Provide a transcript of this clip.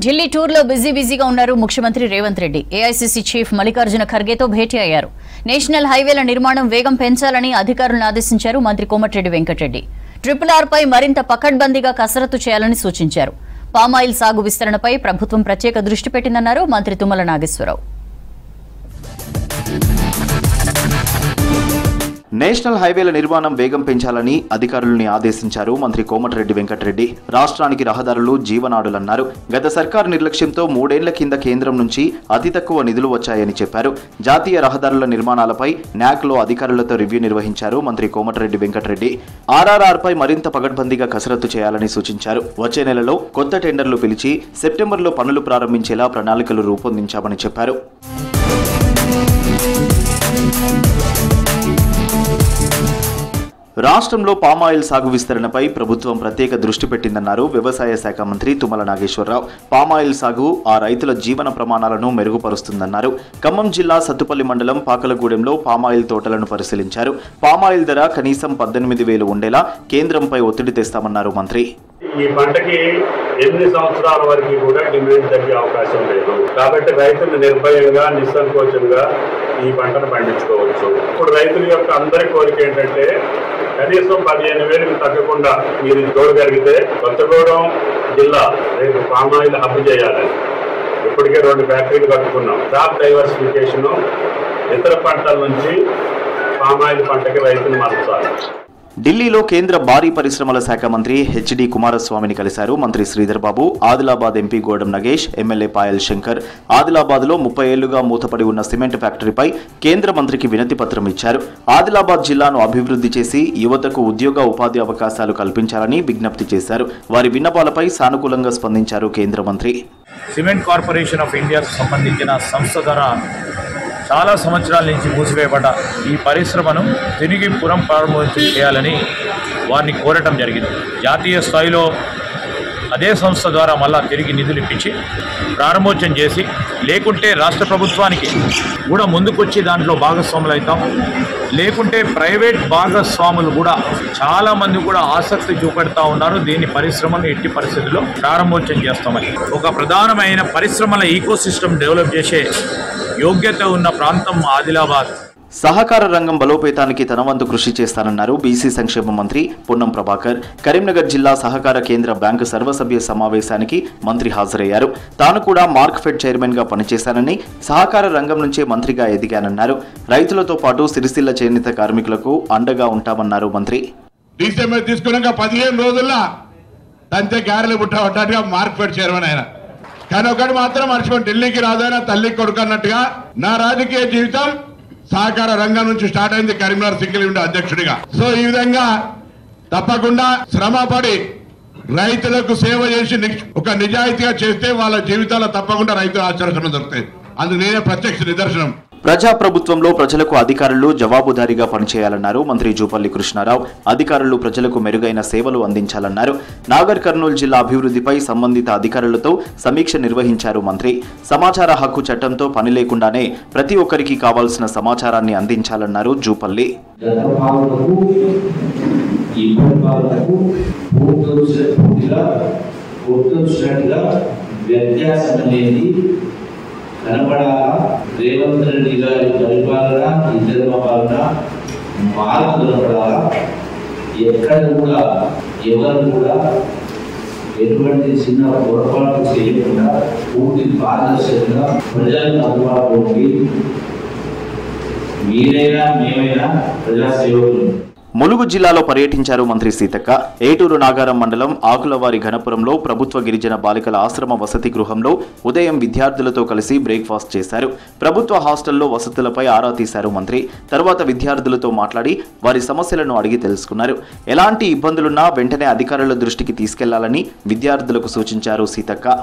ఢిల్లీ టూర్లో బిజీగా ఉన్నారు ముఖ్యమంత్రి రేవంత్ రెడ్డి. ఏఐసీసీ చీఫ్ మల్లికార్జున ఖర్గేతో భేటీ అయ్యారు. నేషనల్ హైవేల నిర్మాణం వేగం పెంచాలని అధికారులను ఆదేశించారు మంత్రి కోమటిరెడ్డి వెంకటరెడ్డి. RRR పై మరింత పకడ్బందీగా కసరత్తు చేయాలని సూచించారు. పామాయిల్ సాగు విస్తరణపై ప్రభుత్వం ప్రత్యేక దృష్టి పెట్టిందన్నారు మంత్రి తుమ్మల నాగేశ్వరరావు. నేషనల్ హైవేల నిర్మాణం వేగం పెంచాలని అధికారులను ఆదేశించారు మంత్రి కోమటిరెడ్డి వెంకటరెడ్డి. రాష్ట్రానికి రహదారులు జీవనాడులన్నారు. గత సర్కారు నిర్లక్ష్యంతో 3 ఏళ్ల కింద కేంద్రం నుంచి అతి తక్కువ నిధులు వచ్చాయని చెప్పారు. జాతీయ రహదారుల నిర్మాణాలపై న్యాక్లో అధికారులతో రివ్యూ నిర్వహించారు మంత్రి కోమటిరెడ్డి వెంకటరెడ్డి. RRR పై మరింత పకడ్బందీగా కసరత్తు చేయాలని సూచించారు. వచ్చే నెలలో కొత్త టెండర్లు పిలిచి సెప్టెంబర్లో పనులు ప్రారంభించేలా ప్రణాళికలు రూపొందించామని చెప్పారు. రాష్ట్రంలో పామాయిల్ సాగు విస్తరణపై ప్రభుత్వం ప్రత్యేక దృష్టి పెట్టిందన్నారు వ్యవసాయ శాఖ మంత్రి తుమ్మల నాగేశ్వరరావు. పామాయిల్ సాగు ఆ రైతుల జీవన ప్రమాణాలను మెరుగుపరుస్తుందన్నారు. ఖమ్మం జిల్లా సత్తుపల్లి మండలం పాకలగూడెంలో పామాయిల్ తోటలను పరిశీలించారు. పామాయిల్ ధర కనీసం 18,000 ఉండేలా కేంద్రంపై ఒత్తిడి తెస్తామన్నారు మంత్రి. ఈ పంటకి 8 సంవత్సరాల వరకు కూడా డిమాండ్ తగ్గే అవకాశం లేదు. కాబట్టి రైతులు నిర్భయంగా నిస్సంకోచంగా ఈ పంటను పండించుకోవచ్చు. ఇప్పుడు రైతుల యొక్క అందరి కోరిక ఏంటంటే కనీసం 15,000కి తగ్గకుండా మీరు చూడగలిగితే కొత్తగూడెం జిల్లా రేపు పామాయిల్ హబ్ చేయాలని ఇప్పటికే 2 ఫ్యాక్టరీలు కట్టుకున్నాం. క్రాప్ డైవర్సిఫికేషన్, ఇతర పంటల నుంచి పామాయిల్ పంటకి రైతులు మార్చాలి. ఢిల్లీలో కేంద్ర భారీ పరిశ్రమల శాఖ మంత్రి హెచ్డి కుమారస్వామిని కలిశారు మంత్రి శ్రీధర్ బాబు. ఆదిలాబాద్ ఎంపీ గోడం నగేష్, ఎమ్మెల్యే పాయల్ శంకర్ ఆదిలాబాద్లో 30 ఏళ్లుగా మూతపడి ఉన్న సిమెంట్ ఫ్యాక్టరీపై కేంద్ర మంత్రికి వినతి పత్రం ఇచ్చారు. ఆదిలాబాద్ జిల్లాను అభివృద్ధి చేసి యువతకు ఉద్యోగ ఉపాధి అవకాశాలు కల్పించాలని విజ్ఞప్తి చేశారు. వారి విన్నపాలపై సానుకూలంగా స్పందించారు కేంద్ర మంత్రి. సిమెంట్ కార్పొరేషన్ ఆఫ్ ఇండియాకు సంబంధించిన సంస్థ ద్వారా చాలా సంవత్సరాల నుంచి మూసివేయబడ్డ ఈ పరిశ్రమను తిరిగి పునఃప్రారంభం చేయాలని వారిని కోరటం జరిగింది. జాతీయ స్థాయిలో అదే సంస్థ ద్వారా మళ్ళా తిరిగి నిధులు ఇప్పించి ప్రారంభోత్సవం చేసి, లేకుంటే రాష్ట్ర ప్రభుత్వానికి కూడా ముందుకొచ్చి దాంట్లో భాగస్వాములు అవుతాం. లేకుంటే ప్రైవేట్ భాగస్వాములు కూడా చాలామంది కూడా ఆసక్తి చూపెడతా ఉన్నారు. దీన్ని పరిశ్రమను ఎట్టి పరిస్థితుల్లో ప్రారంభోత్సవం చేస్తామని. ఒక ప్రధానమైన పరిశ్రమల ఈకోసిస్టమ్ డెవలప్ చేసే యోగ్యత ఉన్న ప్రాంతం ఆదిలాబాద్. సహకార రంగం బలోపేతానికి తన వంతు కృషి చేస్తానన్నారు బీసీ సంక్షేమ మంత్రి పొన్నం ప్రభాకర్. కరీంనగర్ జిల్లా సహకార కేంద్ర బ్యాంకు సర్వసభ్య సమావేశానికి మంత్రి హాజరయ్యారు. తాను కూడా మార్క్ఫెడ్ చైర్మన్ గా పనిచేశానని, సహకార రంగం నుంచే మంత్రిగా ఎదిగానన్నారు. రైతులతో పాటు సిరిసిల్ల చేనేత కార్మికులకు అండగా ఉంటామన్నారు మంత్రి. డిసెంబర్ తీసుకున్నాక 15 రోజుల్లో తంతే గారెలు పుట్టబడ్డట్టుగా మార్క్ఫెడ్ చైర్మన్ ఆయన. కానీ ఒకటి మాత్రం మర్చిపోయి, ఢిల్లీకి రాదైనా తల్లికి కొడుకు అన్నట్టుగా నా రాజకీయ జీవితం సహకార రంగం నుంచి స్టార్ట్ అయింది కరీంనగర్ సింగిల్ విండో అధ్యక్షుడిగా. సో ఈ విధంగా తప్పకుండా శ్రమపడి రైతులకు సేవ చేసి ఒక నిజాయితీగా చేస్తే వాళ్ళ జీవితాల్లో తప్పకుండా రైతుల ఆచరణ దొరుకుతాయి. అందుకు నేనే ప్రత్యక్ష నిదర్శనం. ప్రజాప్రభుత్వంలో ప్రజలకు అధికారులు జవాబుదారీగా పనిచేయాలన్నారు మంత్రి జూపల్లి కృష్ణారావు. అధికారులు ప్రజలకు మెరుగైన సేవలు అందించాలన్నారు. నాగర్ కర్నూలు జిల్లా అభివృద్ధిపై సంబంధిత అధికారులతో సమీక్ష నిర్వహించారు మంత్రి. సమాచార హక్కు చట్టంతో పని లేకుండానే ప్రతి ఒక్కరికి కావాల్సిన సమాచారాన్ని అందించాలన్నారు జూపల్లి. కనపడాలా? రేవంత్ రెడ్డి గారి పరిపాలన, ఇందిరమ్మ పాలన మార్పు కనపడాలా? ఎక్కడ కూడా ఎవరు కూడా ఎటువంటి చిన్న పొరపాటు చేయకుండా పూర్తి పారదర్శకంగా ప్రజలకు అందుబాటులో ఉండి మీరైనా మేమైనా ప్రజాసేవకులు. ములుగు జిల్లాలో పర్యటించారు మంత్రి సీతక్క. ఏటూరు నాగారం మండలం ఆకులవారి ఘనపురంలో ప్రభుత్వ గిరిజన బాలికల ఆశ్రమ వసతి గృహంలో ఉదయం విద్యార్థులతో కలిసి బ్రేక్ఫాస్ట్ చేశారు. ప్రభుత్వ హాస్టల్లో వసతులపై ఆరా తీశారు మంత్రి. తర్వాత విద్యార్థులతో మాట్లాడి వారి సమస్యలను అడిగి తెలుసుకున్నారు. ఎలాంటి ఇబ్బందులున్నా వెంటనే అధికారుల దృష్టికి తీసుకెళ్లాలని విద్యార్థులకు సూచించారు సీతక్క.